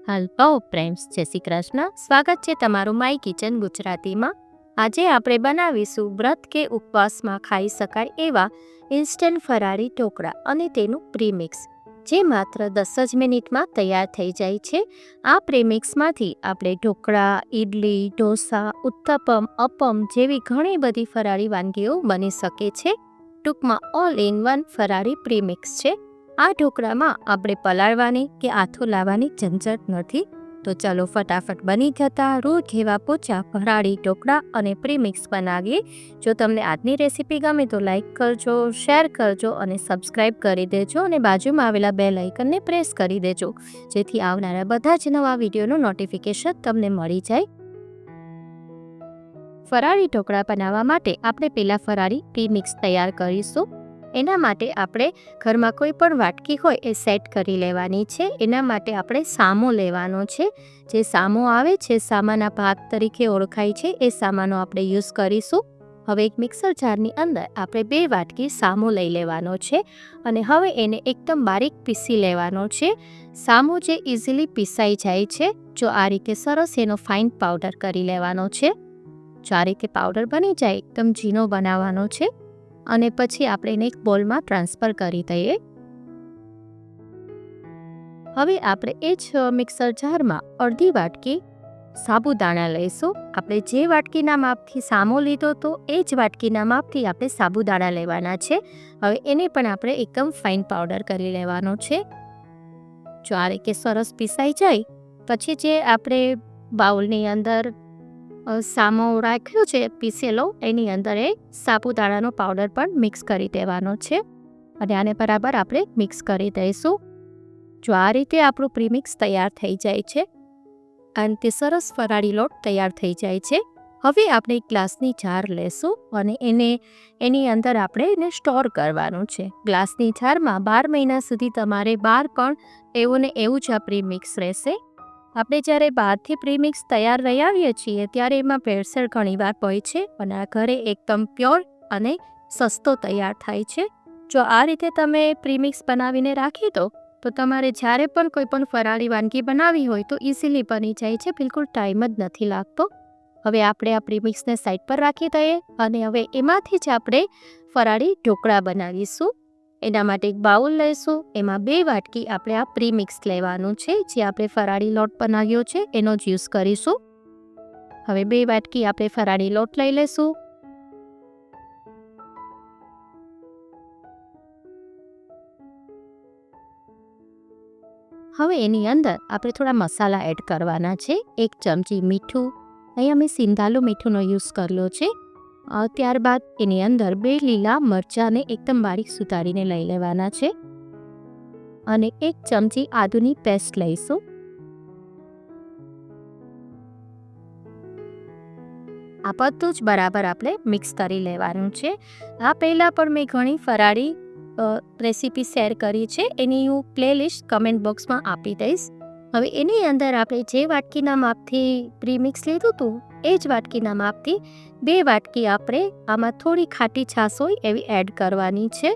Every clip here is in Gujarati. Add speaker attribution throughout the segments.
Speaker 1: હલો ફ્રેન્ડ્સ, જય શ્રી કૃષ્ણ. સ્વાગત છે તમારું માય કિચન ગુજરાતીમાં. આજે આપણે બનાવીશું વ્રત કે ઉપવાસમાં ખાઈ શકાય એવા ઇન્સ્ટન્ટ ફરાળી ઢોકળા અને તેનું પ્રીમિક્સ, જે માત્ર 10 જ મિનિટમાં તૈયાર થઈ જાય છે. આ પ્રીમિક્સમાંથી આપણે ઢોકળા, ઇડલી, ઢોસા, ઉત્તપમ, અપમ જેવી ઘણી બધી ફરાળી વાનગીઓ બની શકે છે. ટૂંકમાં ઓલ ઇન વન ફરાળી પ્રીમિક્સ છે. આ ઢોકળામાં આપણે પલાળવાની કે આથો લાવવાની ઝંઝટ નથી. તો ચાલો ફટાફટ બની જતા રોજ એવા પોચા ફરાળી ઢોકળા અને પ્રીમિક્સ બનાવીએ. જો તમને આજની રેસીપી ગમે તો લાઈક કરજો, શેર કરજો અને સબસ્ક્રાઈબ કરી દેજો અને બાજુમાં આવેલા બેલ આઇકનને પ્રેસ કરી દેજો, જેથી આવનારા બધા જ નવા વિડીયોનું નોટિફિકેશન તમને મળી જાય. ફરાળી ઢોકળા બનાવવા માટે આપણે પહેલાં ફરાળી પ્રીમિક્સ તૈયાર કરીશું. એના માટે આપણે ઘરમાં કોઈ પણ વાટકી હોય એ સેટ કરી લેવાની છે. એના માટે આપણે સામો લેવાનો છે. જે સામો આવે છે, સામાના ભાગ તરીકે ઓળખાય છે, એ સામાનો આપણે યુઝ કરીશું. હવે એક મિક્સર જારની અંદર આપણે 2 વાટકી સામો લઈ લેવાનો છે અને હવે એને એકદમ બારીક પીસી લેવાનો છે. સામો જે ઇઝીલી પીસાઈ જાય છે. જો આ રીતે સરસ એનો ફાઇન પાવડર કરી લેવાનો છે. જો આ રીતે પાવડર બની જાય એકદમ ઝીણો બનાવવાનો છે અને પછી આપણે એને એક બોલમાં ટ્રાન્સફર કરી દઈએ. હવે આપણે એ જ મિક્સર જારમાં અડધી વાટકી સાબુદાણા લઈશું. આપણે જે વાટકીના માપથી સામો લીધો તો એ જ વાટકીના માપથી આપણે સાબુદાણા લેવાના છે. હવે એને પણ આપણે એકદમ ફાઇન પાવડર કરી લેવાનો છે. જો આ રીતે સરસ પીસાઈ જાય પછી જે આપણે બાઉલની અંદર સામો રાખ્યો છે પીસેલો, એની અંદર એ સાબુદાણાનો પાવડર પણ મિક્સ કરી દેવાનો છે અને આને બરાબર આપણે મિક્સ કરી દઈશું. જો આ રીતે આપણું પ્રીમિક્સ તૈયાર થઈ જાય છે અને તે સરસ ફરાળી લોટ તૈયાર થઈ જાય છે. હવે આપણે એક ગ્લાસની જાર લેશું અને એની અંદર આપણે એને સ્ટોર કરવાનું છે. ગ્લાસની જારમાં 12 મહિના સુધી તમારે બહાર પણ એવું ને એવું જ આ પ્રીમિક્સ રહેશે. આપણે જ્યારે બહારથી પ્રીમિક્સ તૈયાર લઈ આવીએ છીએ ત્યારે એમાં ભેળસેળ ઘણીવાર હોય છે અને આ ઘરે એકદમ પ્યોર અને સસ્તો તૈયાર થાય છે. જો આ રીતે તમે પ્રીમિક્સ બનાવીને રાખી દો તો તમારે જ્યારે પણ કોઈ પણ ફરાળી વાનગી બનાવવી હોય તો ઇઝીલી બની જાય છે. બિલકુલ ટાઈમ જ નથી લાગતો. હવે આપણે આ પ્રીમિક્સને સાઈડ પર રાખી દઈએ અને હવે એમાંથી જ આપણે ફરાળી ઢોકળા બનાવીશું. એના માટે એક બાઉલ લઈશું. એમાં 2 વાટકી આપણે આ પ્રીમિક્સ લેવાનું છે. જે આપણે ફરાળી લોટ બનાવ્યો છે એનો જ યુઝ કરીશું. હવે 2 વાટકી આપણે ફરાળી લોટ લઈ લઈશું. હવે એની અંદર આપણે થોડા મસાલા એડ કરવાના છે. 1 ચમચી મીઠું, અહીંયા મેં સિંધાલું મીઠુંનો યુઝ કર્યો છે. ત્યારબાદ એની અંદર 2 લીલા મરચાંને એકદમ બારીક સુધારીને લઈ લેવાના છે અને 1 ચમચી આદુની પેસ્ટ લઈશું. આ બધું જ બરાબર આપણે મિક્સ કરી લેવાનું છે. આ પહેલાં પણ મેં ઘણી ફરાળી રેસીપી શેર કરી છે. એની હું પ્લેલિસ્ટ કમેન્ટ બોક્સમાં આપી દઈશ. હવે એની અંદર આપણે જે વાટકીના માપથી પ્રીમિક્સ લીધું હતું એ જ વાટકીના માપથી 2 વાટકી આપણે આમાં થોડી ખાટી છાશ હોય એવી એડ કરવાની છે.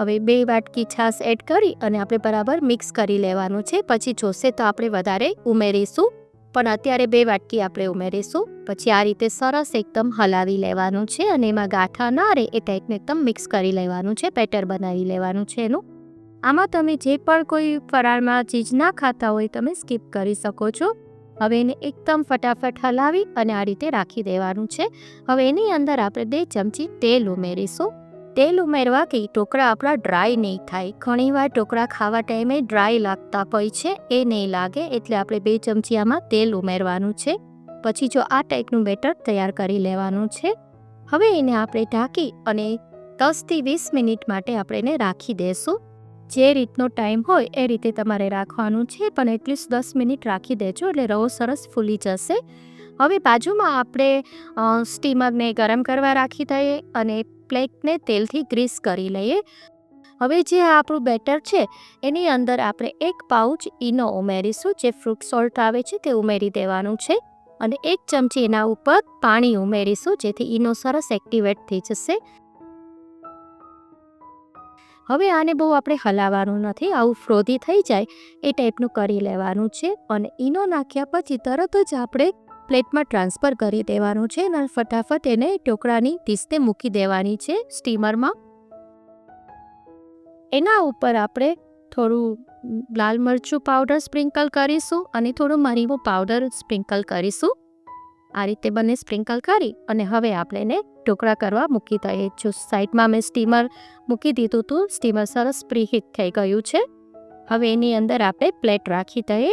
Speaker 1: હવે 2 વાટકી છાશ એડ કરી અને આપણે બરાબર મિક્સ કરી લેવાનું છે. પછી જોશે તો આપણે વધારે ઉમેરીશું, પણ અત્યારે 2 વાટકી આપણે ઉમેરીશું. પછી આ રીતે સરસ એકદમ હલાવી લેવાનું છે અને એમાં ગાંઠા ના રહે એ ટાઈપને એકદમ મિક્સ કરી લેવાનું છે. બેટર બનાવી લેવાનું છે એનું. આમાં તમે જે પણ કોઈ ફરાળમાં ચીજ ના ખાતા હોય તમે સ્કીપ કરી શકો છો. હવે એને એકદમ ફટાફટ હલાવી અને આ રીતે રાખી દેવાનું છે. હવે એની અંદર આપણે 2 ચમચી તેલ ઉમેરીશું. તેલ ઉમેરવાથી ઢોકળા આપણા ડ્રાય નહીં થાય. ઘણીવાર ઢોકળા ખાવા ટાઈમે ડ્રાય લાગતા હોય છે, એ નહીં લાગે એટલે આપણે 2 ચમચી આમાં તેલ ઉમેરવાનું છે. પછી જો આ ટાઈપનું બેટર તૈયાર કરી લેવાનું છે. હવે એને આપણે ઢાંકી અને 10થી 20 મિનિટ માટે આપણે એને રાખી દઈશું. જે રીતનો ટાઈમ હોય એ રીતે તમારે રાખવાનું છે, પણ એટલીસ્ટ 10 મિનિટ રાખી દેજો એટલે રવો સરસ ફૂલી જશે. હવે બાજુમાં આપણે સ્ટીમરને ગરમ કરવા રાખી દઈએ અને પ્લેટને તેલથી ગ્રીસ કરી લઈએ. હવે જે આપણું બેટર છે એની અંદર આપણે 1 પાઉચ ઈનો ઉમેરીશું. જે ફ્રૂટ સોલ્ટ આવે છે તે ઉમેરી દેવાનું છે અને 1 ચમચી એના ઉપર પાણી ઉમેરીશું, જેથી ઈનો સરસ એક્ટિવેટ થઈ જશે. હવે આને બહુ આપણે હલાવવાનું નથી, આવું ફ્રોધી થઈ જાય એ ટાઈપનું કરી લેવાનું છે. અને ઈનો નાખ્યા પછી તરત જ આપણે પ્લેટમાં ટ્રાન્સફર કરી દેવાનું છે અને ફટાફટ એને ઢોકળાની ડીશને મૂકી દેવાની છે સ્ટીમરમાં. એના ઉપર આપણે થોડું લાલ મરચું પાવડર સ્પ્રિંકલ કરીશું અને થોડું મરીનું પાવડર સ્પ્રિંકલ કરીશું. આ રીતે બંને સ્પ્રિંકલ કરી અને હવે આપણે એને ઢોકળા કરવા મૂકી દઈએ. જો સાઈડમાં મેં સ્ટીમર મૂકી દીધું હતું, સ્ટીમર સરસ પ્રીહીટ થઈ ગયું છે. હવે એની અંદર આપણે પ્લેટ રાખી દઈએ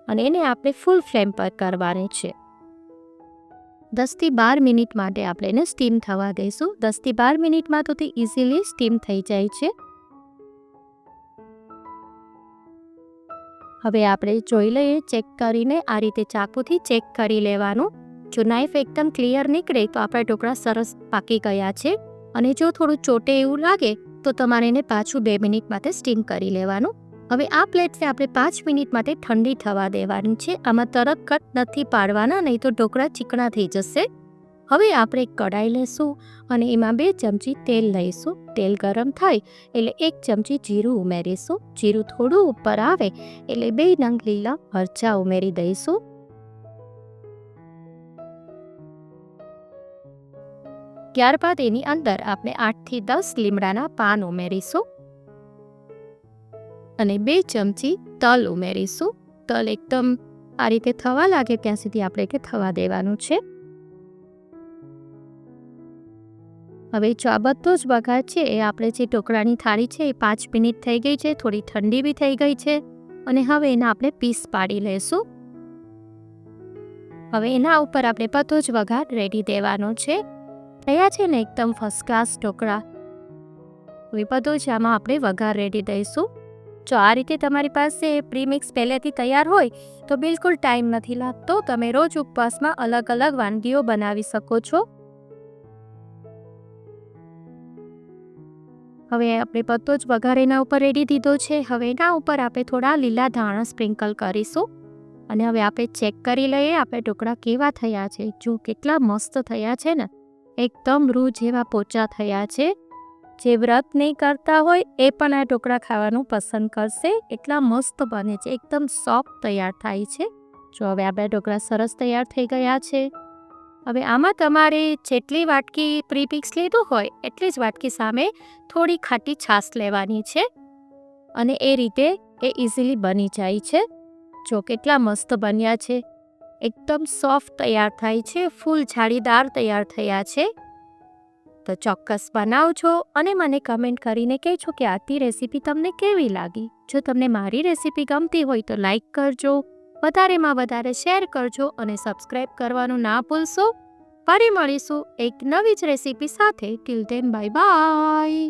Speaker 1: અને એને આપણે ફૂલ ફ્લેમ પર કરવાની છે. 10થી 12 મિનિટ માટે આપણે એને સ્ટીમ થવા દઈશું. 10થી 12 મિનિટમાં તો તે ઇઝીલી સ્ટીમ થઈ જાય છે. હવે આપણે જોઈ લઈએ, ચેક કરીને આ રીતે ચાકુથી ચેક કરી લેવાનું. જો નાઈફ એકદમ ક્લિયર નીકળે તો આપણા ઢોકળા સરસ પાકી ગયા છે. અને જો થોડું ચોટે એવું લાગે તો તમારે એને પાછું 2 મિનિટ માટે સ્ટીમ કરી લેવાનું. હવે આ પ્લેટને આપણે 5 મિનિટ માટે ઠંડી થવા દેવાની છે. આમાં તરત કટ નથી પાડવાના, નહીં તો ઢોકળા ચીકણા થઈ જશે. હવે આપણે કઢાઈ લઈશું અને એમાં 2 ચમચી તેલ લઈશું. તેલ ગરમ થાય એટલે 1 ચમચી જીરું ઉમેરીશું. જીરું થોડું ઉપર આવે એટલે 2 નંગ લીલા મરચાં ઉમેરી દઈશું. ત્યારબાદ એની અંદર આપણે 8થી 10 લીમડાના પાન ઉમેરીશું અને 2 ચમચી તલ ઉમેરીશું. તલ એકદમ આ રીતે થવા લાગે ત્યાં સુધી આપણે કે થવા દેવાનું છે. હવે જો આ બધો જ વઘાર છે એ આપણે જે ઢોકળાની થાળી છે એ 5 મિનિટ થઈ ગઈ છે, થોડી ઠંડી બી થઈ ગઈ છે અને હવે એના આપણે પીસ પાડી લઈશું. હવે એના ઉપર આપણે બધો જ વઘાર રેડી દેવાનો છે. થયા છે ને એકદમ ફર્સ્ટ ક્લાસ ઢોકળા. હવે બધો જ આમાં આપણે વઘાર રેડી દઈશું. જો આ રીતે તમારી પાસે પ્રીમિક્સ પહેલેથી તૈયાર હોય તો બિલકુલ ટાઈમ નથી લાગતો. તમે રોજ ઉપવાસમાં અલગ અલગ વાનગીઓ બનાવી શકો છો. હવે આપણે બધો જ વઘાર એના ઉપર રેડી દીધો છે. હવે એના ઉપર આપણે થોડા લીલા ધાણા સ્પ્રિંકલ કરીશું અને હવે આપણે ચેક કરી લઈએ આપણે ઢોકળા કેવા થયા છે. જો કેટલા મસ્ત થયા છે ને, એકદમ રૂ જેવા પોચા થયા છે. જે વ્રત નહીં કરતા હોય એ પણ આ ઢોકળા ખાવાનું પસંદ કરશે. એટલા મસ્ત બને છે, એકદમ સોફ્ટ તૈયાર થાય છે. જો હવે આપણા ઢોકળા સરસ તૈયાર થઈ ગયા છે. હવે આમાં તમારે જેટલી વાટકી પ્રીમિક્સ લીધું હોય એટલી જ વાટકી સામે થોડી ખાટી છાશ લેવાની છે અને એ રીતે એ ઇઝીલી બની જાય છે. જો કેટલા મસ્ત બન્યા છે, એકદમ સોફ્ટ તૈયાર થાય છે, ફૂલ જાળીદાર તૈયાર થયા છે. તો ચોક્કસ બનાવજો અને મને કમેન્ટ કરીને કહેજો કે આથી રેસીપી તમને કેવી લાગી. જો તમને મારી રેસીપી ગમતી હોય તો લાઈક કરજો, વધારેમાં વધારે શેર કરજો અને સબસ્ક્રાઈબ કરવાનું ના ભૂલશો. ફરી મળીશું એક નવી જ રેસીપી સાથે. Till then bye bye.